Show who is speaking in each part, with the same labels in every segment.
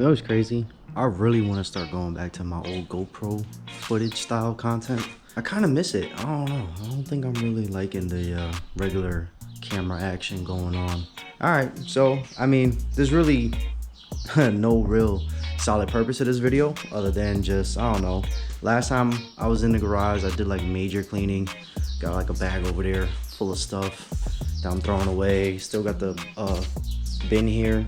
Speaker 1: That was crazy. I really want to start going back to my old GoPro footage style content. I kind of miss it. I don't know. I don't think I'm really liking the regular camera action going on. All right, so I mean, there's really no real solid purpose to this video other than just, I don't know. Last time I was in the garage, I did like major cleaning. Got like a bag over there full of stuff that I'm throwing away. Still got the bin here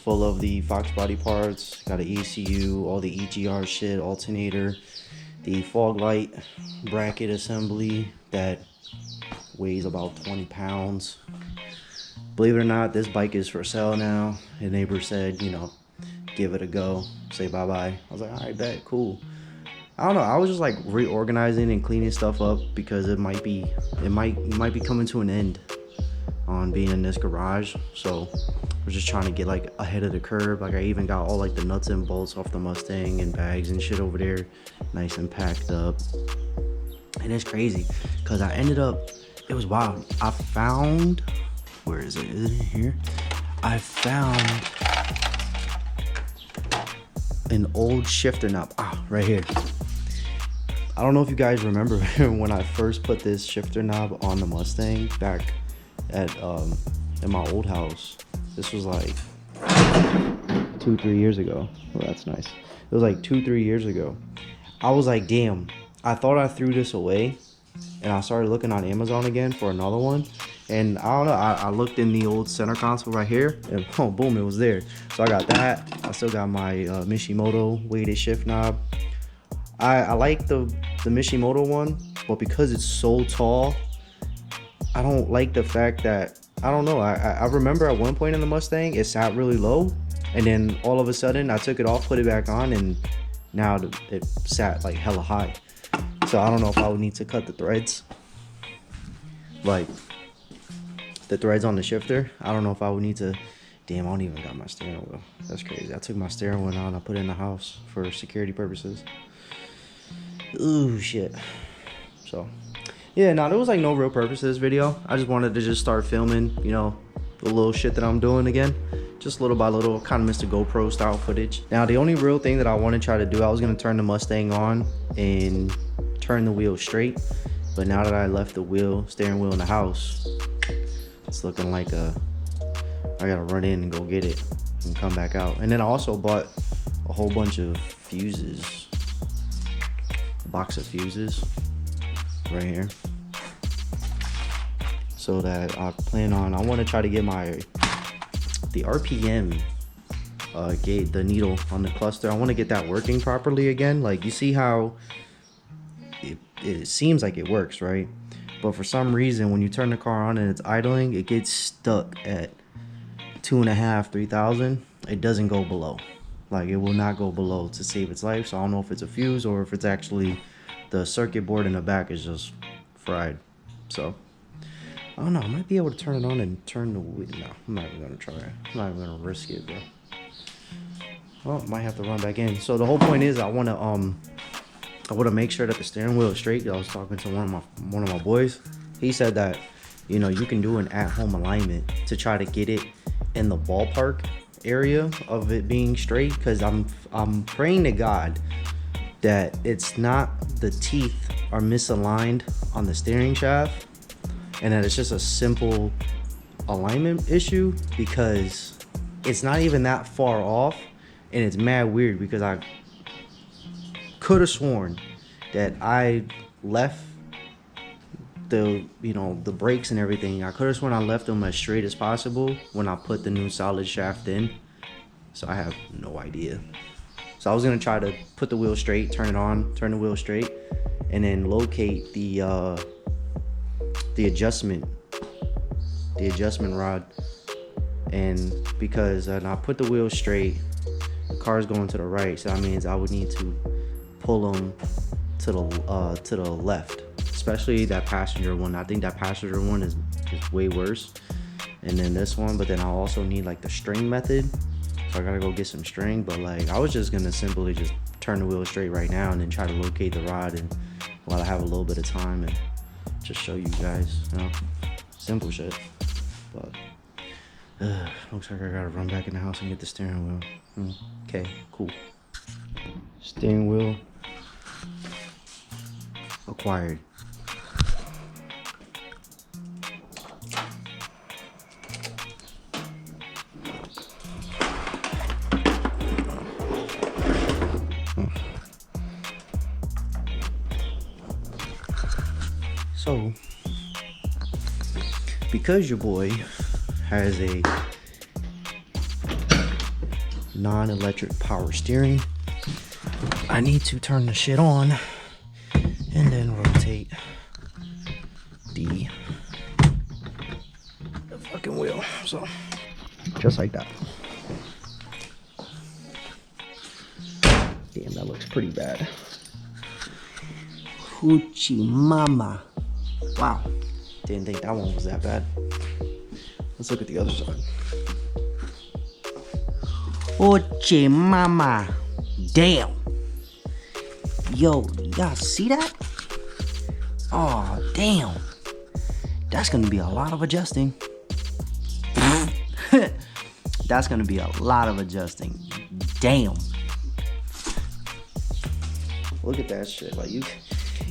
Speaker 1: full of the Foxbody parts. Got an ECU, all the EGR shit, alternator, the fog light bracket assembly that weighs about 20 pounds. Believe it or not, this bike is for sale now. The neighbor said, you know, give it a go, say bye-bye. I was like, all right, bet, cool. I don't know, I was just like reorganizing and cleaning stuff up because it might be coming to an end on being in this garage. So we're just trying to get like ahead of the curve. Like I even got all like the nuts and bolts off the Mustang and bags and shit over there, nice and packed up. And it's crazy because I ended up, it was wild. I found, where is it? Is it in here? I found an old shifter knob. Right here. I don't know if you guys remember when I first put this shifter knob on the Mustang back at in my old house. This was like 2-3 years ago. Well, that's nice. It was like 2-3 years ago. I was like, damn, I thought I threw this away, and I started looking on Amazon again for another one. And I don't know, I looked in the old center console right here, and oh, boom, it was there. So I got that. I still got my Mishimoto weighted shift knob. I like the Mishimoto one, but because it's so tall, I don't like the fact that, I don't know, I remember at one point in the Mustang, it sat really low, and then all of a sudden, I took it off, put it back on, and now it sat like hella high. So I don't know if I would need to cut the threads. Like, the threads on the shifter, I don't know if I would need to. Damn, I don't even got my steering wheel. That's crazy. I took my steering wheel out and I put it in the house for security purposes. Ooh, shit. So, yeah, no, there was like no real purpose to this video. I just wanted to just start filming, you know, the little shit that I'm doing again. Just little by little, kind of missed the GoPro style footage. Now, the only real thing that I want to try to do, I was going to turn the Mustang on and turn the wheel straight. But now that I left the steering wheel in the house, it's looking like I gotta run in and go get it and come back out. And then I also bought a whole bunch of fuses, a box of fuses right here, so that I want to try to get the RPM gauge, the needle on the cluster. I want to get that working properly again. Like, you see how it seems like it works, right? But for some reason, when you turn the car on and it's idling, it gets stuck at 2.5, 3,000. It doesn't go below. Like, it will not go below to save its life. So I don't know if it's a fuse or if it's actually the circuit board in the back is just fried. So I don't know. I might be able to turn it on and turn the wheel. No, I'm not even gonna try it. I'm not even gonna risk it, bro. Well, might have to run back in. So the whole point is I wanna make sure that the steering wheel is straight. I was talking to one of my boys. He said that, you know, you can do an at-home alignment to try to get it in the ballpark area of it being straight. Because I'm praying to God that it's not the teeth are misaligned on the steering shaft, and that it's just a simple alignment issue, because it's not even that far off, and it's mad weird because I could have sworn that I left the brakes and everything. I could have sworn I left them as straight as possible when I put the new solid shaft in. So I have no idea. So I was gonna try to put the wheel straight, turn it on, turn the wheel straight, and then locate the adjustment rod. And because I put the wheel straight, the car's going to the right, so that means I would need to pull them to the left, especially that passenger one. I think that passenger one is way worse, and then this one. But then I also need like the string method, so I gotta go get some string. But like, I was just gonna simply just turn the wheel straight right now and then try to locate the rod, and while I have a little bit of time, and just show you guys, you know, simple shit. But Looks like I gotta run back in the house and get the steering wheel. Okay, cool. Steering wheel acquired. So, because your boy has a non-electric power steering, I need to turn the shit on and then rotate the fucking wheel. So, just like that. Damn, that looks pretty bad. Hoochie mama. Wow. Didn't think that one was that bad. Let's look at the other side. Hoochie mama. Damn. Yo, y'all see that? Oh, damn. That's gonna be a lot of adjusting. That's gonna be a lot of adjusting. Damn. Look at that shit. Like,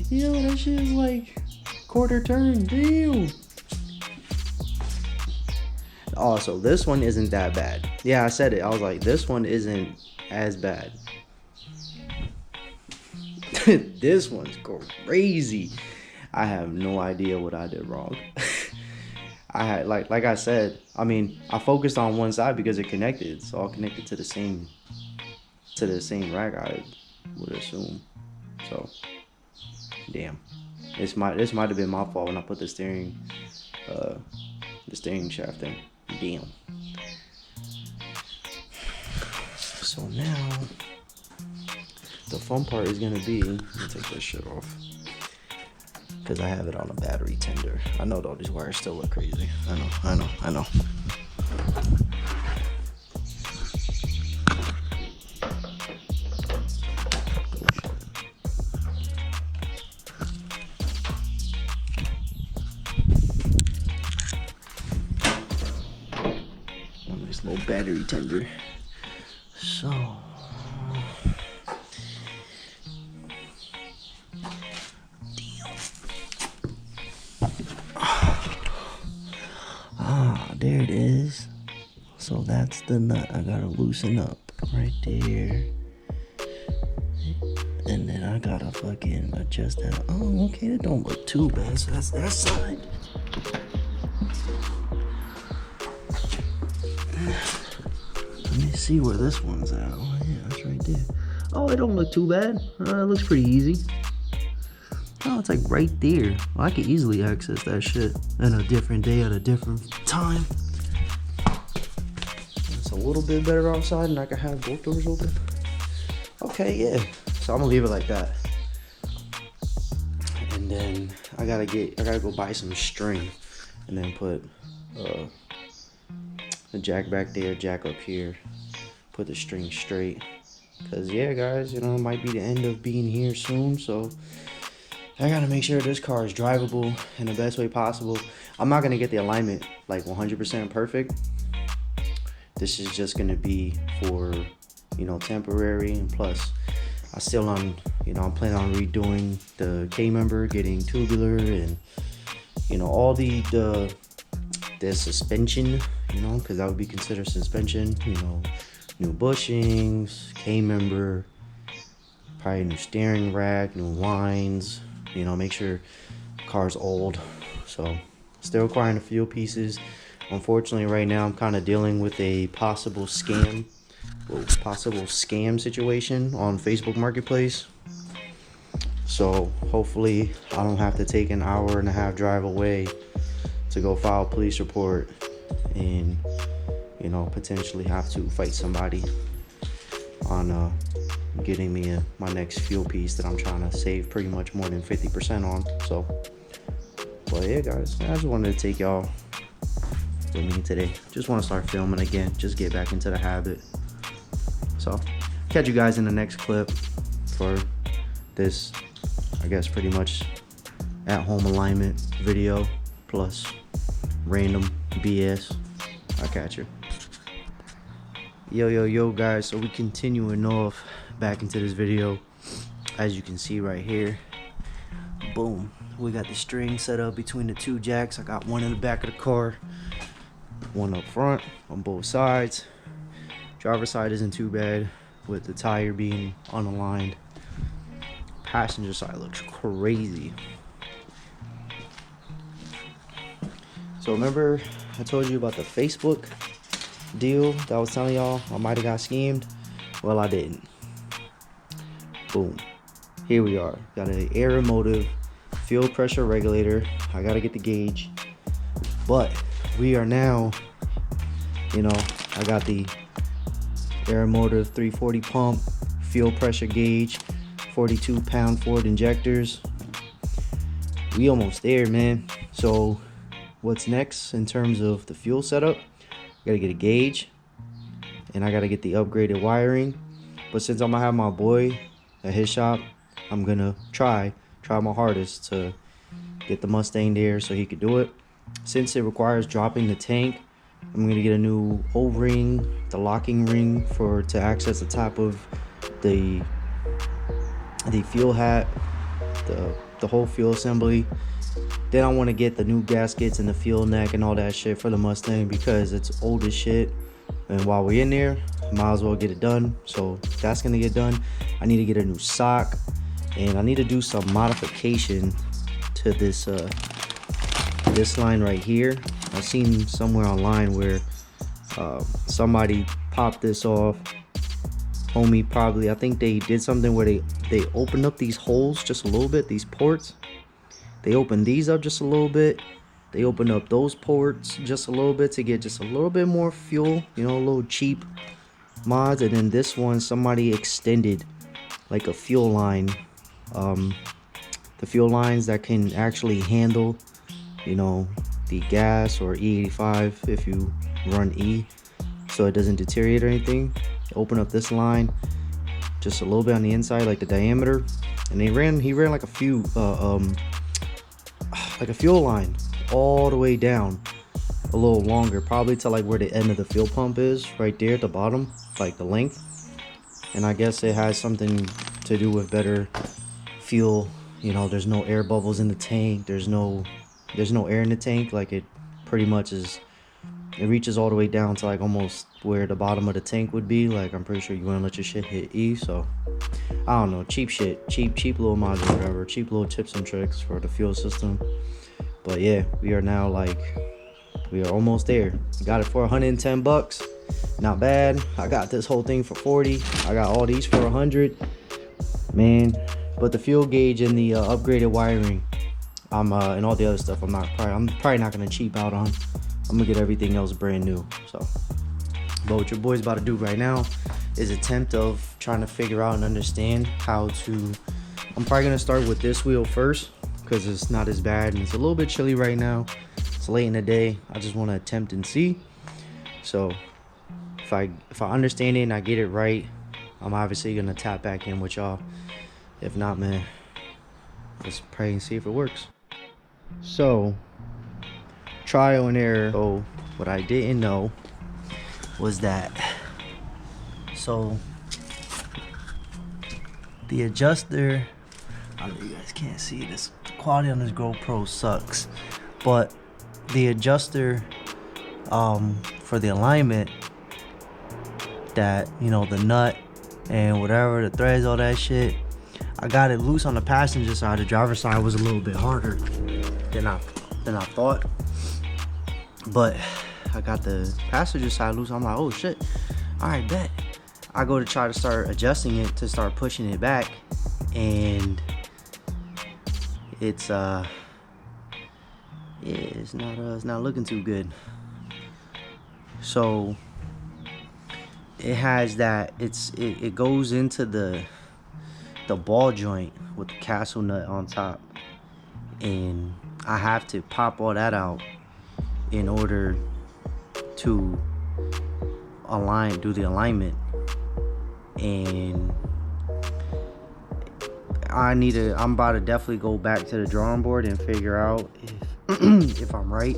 Speaker 1: yo, that shit is like quarter turn. Damn. Oh, so this one isn't that bad. Yeah, I said it. I was like, this one isn't as bad. This one's crazy. I have no idea what I did wrong. I had like I said, I mean, I focused on one side because it connected. It's all connected to the same rack, I would assume. So, damn. This might have been my fault when I put the steering shaft in. Damn. So now the fun part is gonna be, let me take this shit off, because I have it on a battery tender. I know all these wires still look crazy. I know. Nice little battery tender. So there it is. So that's the nut I gotta loosen up right there. And then I gotta fucking adjust that. Oh, okay, that don't look too bad. So that's that side. Let me see where this one's at. Oh yeah, that's right there. Oh, it don't look too bad. It looks pretty easy. Oh, it's like right there. Well, I could easily access that shit in a different day at a different time. It's a little bit better outside and I can have both doors open. Okay, yeah. So I'm gonna leave it like that. And then I gotta go buy some string and then put the jack back there, jack up here, put the string straight. Cause yeah, guys, you know, it might be the end of being here soon, so I gotta make sure this car is drivable in the best way possible. I'm not gonna get the alignment like 100% perfect. This is just gonna be for, you know, temporary, and plus I'm planning on redoing the K-member, getting tubular, and you know, all the suspension, you know, because that would be considered suspension, you know, new bushings, K-member, probably new steering rack, new lines, you know, make sure the car's old. So still acquiring a few pieces. Unfortunately, right now I'm kind of dealing with a possible scam situation on Facebook Marketplace. So hopefully I don't have to take an hour and a half drive away to go file a police report and, you know, potentially have to fight somebody on getting me my next fuel piece that I'm trying to save pretty much more than 50% on. So, but yeah, guys, I just wanted to take y'all with me today. Just want to start filming again, just get back into the habit. So catch you guys in the next clip for this, I guess, pretty much at home alignment video plus random BS. I'll catch her. Yo guys, so we continuing off back into this video. As you can see right here, boom, we got the string set up between the two jacks. I got one in the back of the car, one up front on both sides. Driver's side isn't too bad with the tire being unaligned. Passenger side looks crazy. So remember I told you about the Facebook deal that I was telling y'all I might have got schemed? Well, I didn't. Boom, here we are. Got an air motive fuel pressure regulator. I gotta get the gauge, but we are now, you know, I got the air motive 340 pump, fuel pressure gauge, 42 pound Ford injectors. We almost there, man. So what's next in terms of the fuel setup? Gotta get a gauge, and I gotta get the upgraded wiring. But since I'm gonna have my boy at his shop, I'm gonna try my hardest to get the Mustang there so he could do it. Since it requires dropping the tank, I'm gonna get a new O-ring, the locking ring to access the top of the fuel hat, the whole fuel assembly. Then I want to get the new gaskets and the fuel neck and all that shit for the Mustang because it's old as shit. And while we're in there, might as well get it done. So that's gonna get done. I need to get a new sock, and I need to do some modification to this line right here. I've seen somewhere online where somebody popped this off. Homie probably, I think they did something where they opened up these holes just a little bit, these ports. They opened these up just a little bit. They opened up those ports just a little bit to get just a little bit more fuel, you know, a little cheap mods. And then this one, somebody extended like a fuel line, the fuel lines that can actually handle, you know, the gas or E85 if you run E, so it doesn't deteriorate or anything. Open up this line just a little bit on the inside, like the diameter, and he ran like a few like a fuel line all the way down a little longer, probably to like where the end of the fuel pump is, right there at the bottom, like the length. And I guess it has something to do with better fuel, you know. There's no air bubbles in the tank, there's no air in the tank. Like it pretty much is, it reaches all the way down to like almost where the bottom of the tank would be. Like I'm pretty sure you want to let your shit hit E. So I don't know, cheap shit, cheap little mods or whatever, cheap little tips and tricks for the fuel system. But yeah, we are now like, we are almost there. Got it for 110 bucks, not bad. I got this whole thing for 40. I got all these for 100, man. But the fuel gauge and the upgraded wiring, and all the other stuff, I'm probably not gonna cheap out on. I'm gonna get everything else brand new. So, but what your boy's about to do right now is attempt of trying to figure out and understand how to. I'm probably gonna start with this wheel first because it's not as bad and it's a little bit chilly right now. It's late in the day. I just want to attempt and see. So if I understand it and I get it right, I'm obviously gonna tap back in with y'all. If not, man, let's pray and see if it works. So trial and error. So what I didn't know was that, so the adjuster, I know you guys can't see this, the quality on this GoPro sucks, but the adjuster for the alignment, that, you know, the nut and whatever, the threads, all that shit, I got it loose on the passenger side. The driver's side was a little bit harder than I thought, but I got the passenger side loose. I'm like, oh shit, all right, bet. I go to try to start adjusting it, to start pushing it back, and it's it's not looking too good. So it has that, it goes into the ball joint with the castle nut on top, and I have to pop all that out in order to do the alignment. And I'm about to definitely go back to the drawing board and figure out if if I'm right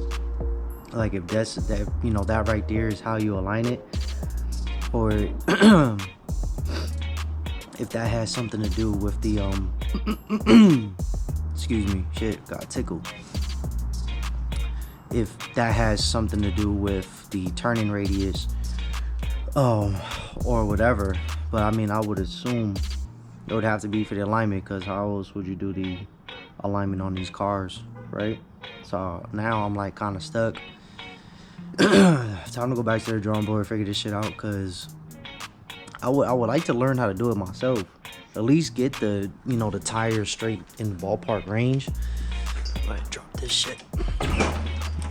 Speaker 1: like if that's that, you know, that right there is how you align it, or if that has something to do with the excuse me, shit, got tickled. If that has something to do with the turning radius, or whatever. But I mean, I would assume it would have to be for the alignment, because how else would you do the alignment on these cars, right? So now I'm like kind of stuck. Time to go back to the drawing board, figure this shit out, because I would like to learn how to do it myself. At least get the, you know, the tires straight in the ballpark range. Go ahead, drop this shit.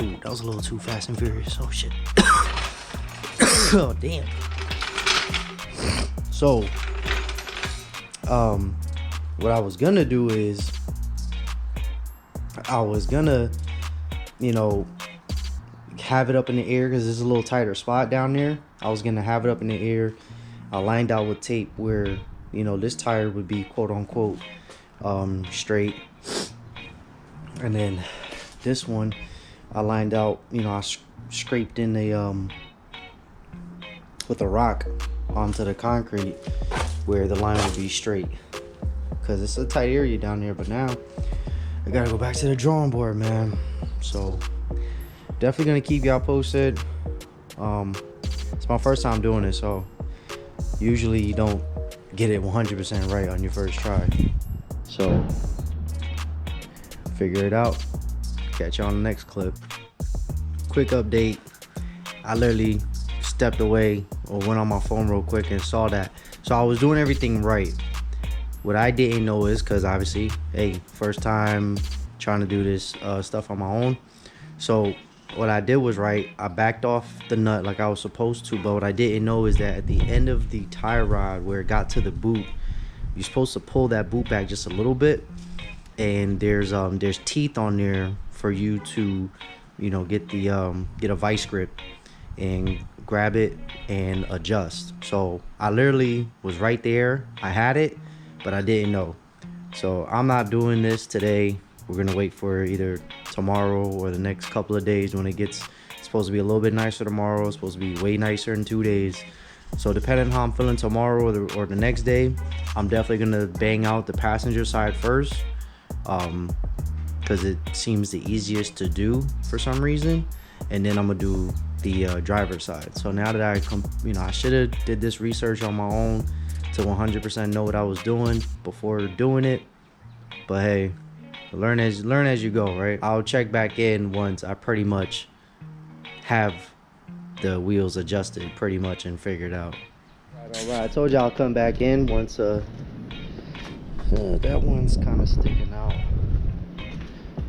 Speaker 1: Ooh, that was a little too fast and furious. Oh shit. Oh damn. So, what I was gonna do is, I was gonna, you know, have it up in the air, because there's a little tighter spot down there. I was gonna have it up in the air. I lined out with tape where, you know, this tire would be quote unquote straight, and then this one I lined out, you know, I scraped in a with a rock onto the concrete where the line would be straight, because it's a tight area down there. But now I gotta go back to the drawing board, man. So definitely gonna keep y'all posted. It's my first time doing it, so usually you don't get it 100% right on your first try. So figure it out. Catch you on the next clip. Quick update. I literally stepped away or went on my phone real quick and saw that. So I was doing everything right. What I didn't know is, because obviously, hey, first time trying to do this stuff on my own. So what I did was right. I backed off the nut like I was supposed to, but what I didn't know is that at the end of the tie rod where it got to the boot, you're supposed to pull that boot back just a little bit, and there's teeth on there for you to, you know, get a vice grip and grab it and adjust. So I literally was right there. I had it, but I didn't know. So I'm not doing this today. We're gonna wait for either tomorrow or the next couple of days when it gets, it's supposed to be a little bit nicer tomorrow. It's supposed to be way nicer in 2 days. So depending on how I'm feeling tomorrow or the next day, I'm definitely gonna bang out the passenger side first, because it seems the easiest to do for some reason, and then I'm gonna do the driver's side. So now that I should have did this research on my own to 100% know what I was doing before doing it, but hey, learn as you go, right? I'll check back in once I pretty much have the wheels adjusted pretty much and figured out. All right, I told you I'll come back in once that one's kind of sticking out.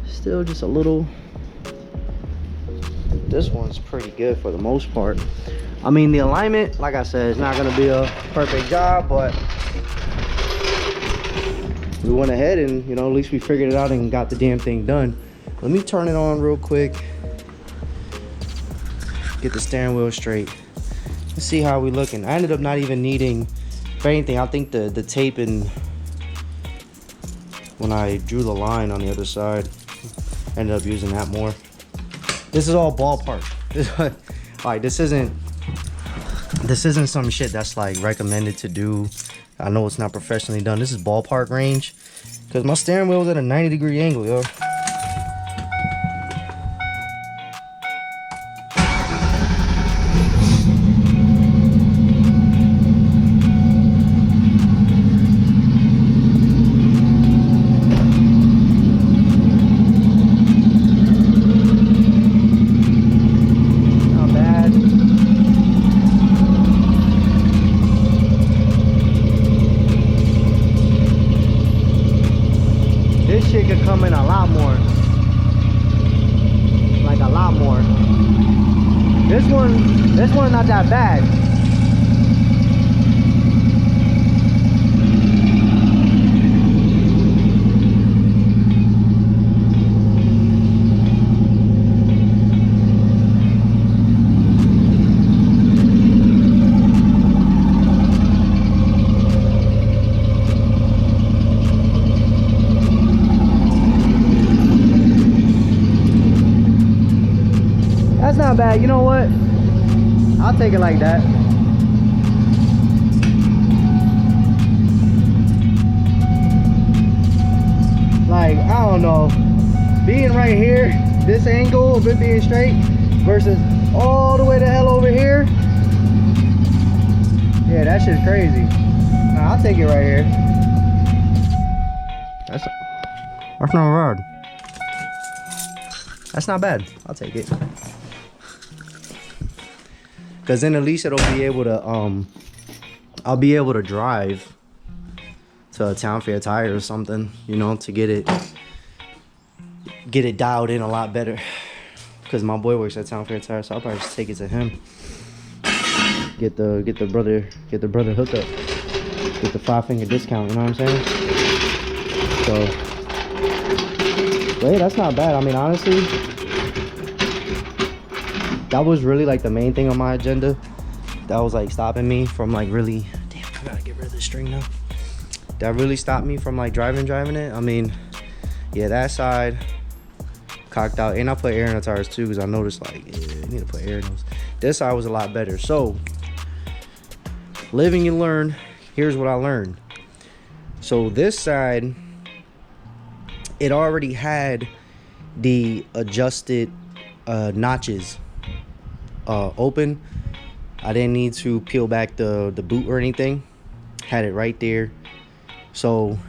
Speaker 1: Still just a little. This one's pretty good for the most part. I mean, the alignment, like I said, it's not gonna be a perfect job, but we went ahead and, you know, at least we figured it out and got the damn thing done. Let me turn it on real quick. Get the steering wheel straight. Let's see how we looking. I ended up not even needing, if anything, I think the tape and when I drew the line on the other side, ended up using that more. This is all ballpark. Like, this isn't some shit that's like recommended to do. I know it's not professionally done. This is ballpark range, because my steering wheel is at a 90-degree angle, yo. This shit could come in a lot more. Like a lot more. This one not that bad. That's not bad. You know what? I'll take it like that. Like, I don't know. Being right here, this angle of it being straight versus all the way the hell over here. Yeah, that shit's crazy. Nah, I'll take it right here. That's not bad. That's not bad. I'll take it. Cause then at least it'll be able to I'll be able to drive to a Town Fair tire or something, you know, to get it dialed in a lot better. Cause my boy works at Town Fair tire, so I'll probably just take it to him. Get the brother hookup. Get the 5-finger discount, you know what I'm saying? So, but hey, that's not bad. I mean, honestly, that was really like the main thing on my agenda. That was like stopping me from like really, damn, I gotta get rid of this string now. That really stopped me from like driving it. I mean, yeah, that side cocked out, and I put air in the tires too, because I noticed like, yeah, I need to put air in those. This side was a lot better. So, living and learn. Here's what I learned. So this side, it already had the adjusted notches open. I didn't need to peel back the boot or anything. Had it right there. So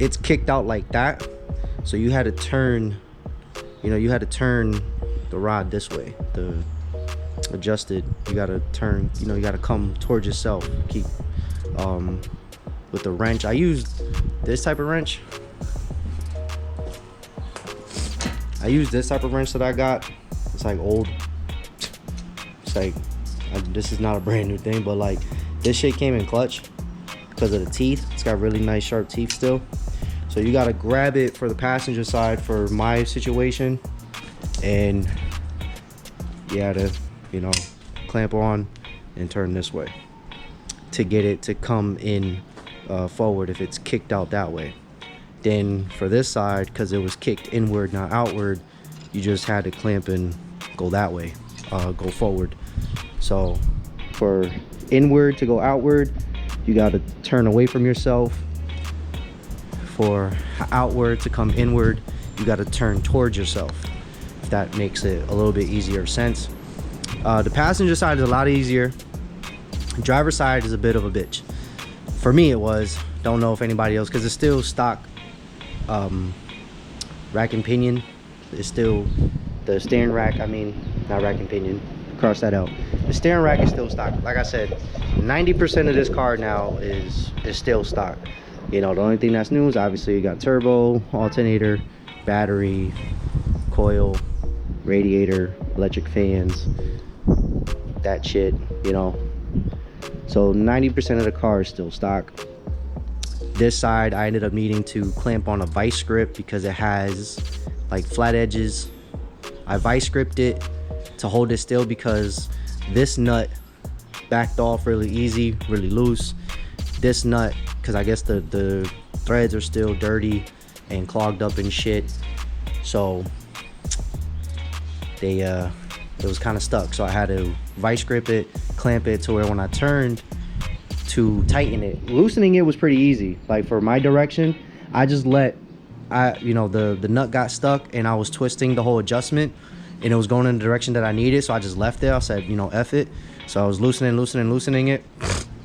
Speaker 1: it's kicked out like that. So you had to turn, you know, you had to turn the rod this way. The adjusted, you gotta turn, you know, you gotta come towards yourself. Keep with the wrench. I used this type of wrench. I used this type of wrench that I got. It's like old. It's like, this is not a brand new thing, but like this shit came in clutch because of the teeth. It's got really nice sharp teeth still. So you gotta grab it for the passenger side for my situation, and you gotta, you know, clamp on and turn this way to get it to come in forward if it's kicked out that way. Then for this side, because it was kicked inward not outward, you just had to clamp and go that way, go forward. So for inward to go outward, you got to turn away from yourself. For outward to come inward, you got to turn towards yourself, if that makes it a little bit easier sense. The passenger side is a lot easier. Driver side is a bit of a bitch. For me it was. Don't know if anybody else, because it's still stock rack and pinion. It's still the steering rack, I mean, not rack and pinion, cross that out. The steering rack is still stock. Like I said, 90% of this car now is still stock. You know, the only thing that's new is obviously you got turbo, alternator, battery, coil, radiator, electric fans, that shit, you know. So 90% of the car is still stock. This side I ended up needing to clamp on a vice grip because it has like flat edges. I vice gripped it to hold it still because this nut backed off really easy, really loose. This nut, because I guess the threads are still dirty and clogged up and shit, so they it was kind of stuck. So I had to vice grip it, clamp it to where when I turned to tighten it, loosening it was pretty easy. Like for my direction, I just let, you know, the nut got stuck and I was twisting the whole adjustment and it was going in the direction that I needed, so I just left it. I said, you know, F it. So I was loosening it,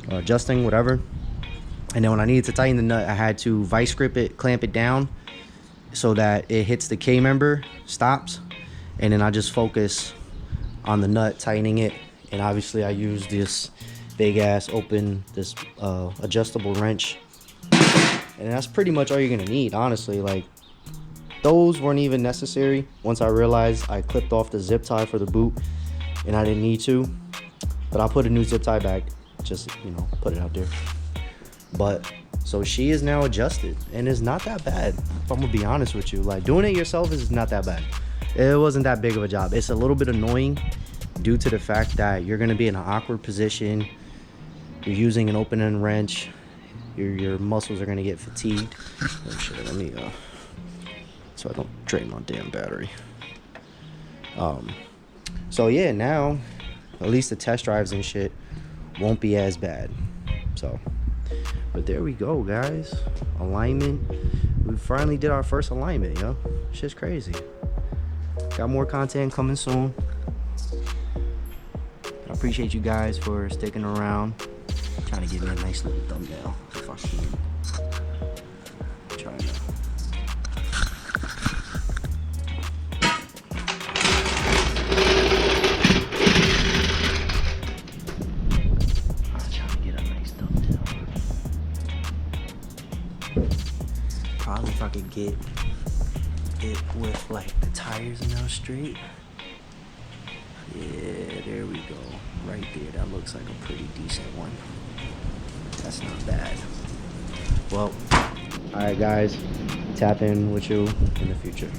Speaker 1: adjusting, whatever. And then when I needed to tighten the nut, I had to vice grip it, clamp it down so that it hits the K member, stops, and then I just focus on the nut, tightening it. And obviously I use this big ass open, this adjustable wrench, and that's pretty much all you're gonna need, honestly. Like, those weren't even necessary once I realized I clipped off the zip tie for the boot and I didn't need to, but I put a new zip tie back, just, you know, put it out there. But so she is now adjusted and it's not that bad, if I'm gonna be honest with you. Like, doing it yourself is not that bad. It wasn't that big of a job. It's a little bit annoying due to the fact that you're gonna be in an awkward position. You're using an open end wrench. Your muscles are gonna get fatigued. Oh shit, let me so I don't drain my damn battery. So yeah, now at least the test drives and shit won't be as bad. So, but there we go, guys. Alignment. We finally did our first alignment, yo. Shit's crazy. Got more content coming soon. I appreciate you guys for sticking around. Trying to give me a nice little thumbnail if I can. Trying to. Probably if I could get it with like the tires now straight. Yeah, there we go. Right there. That looks like a pretty decent one. That's not bad. Well, alright guys. Tap in with you in the future.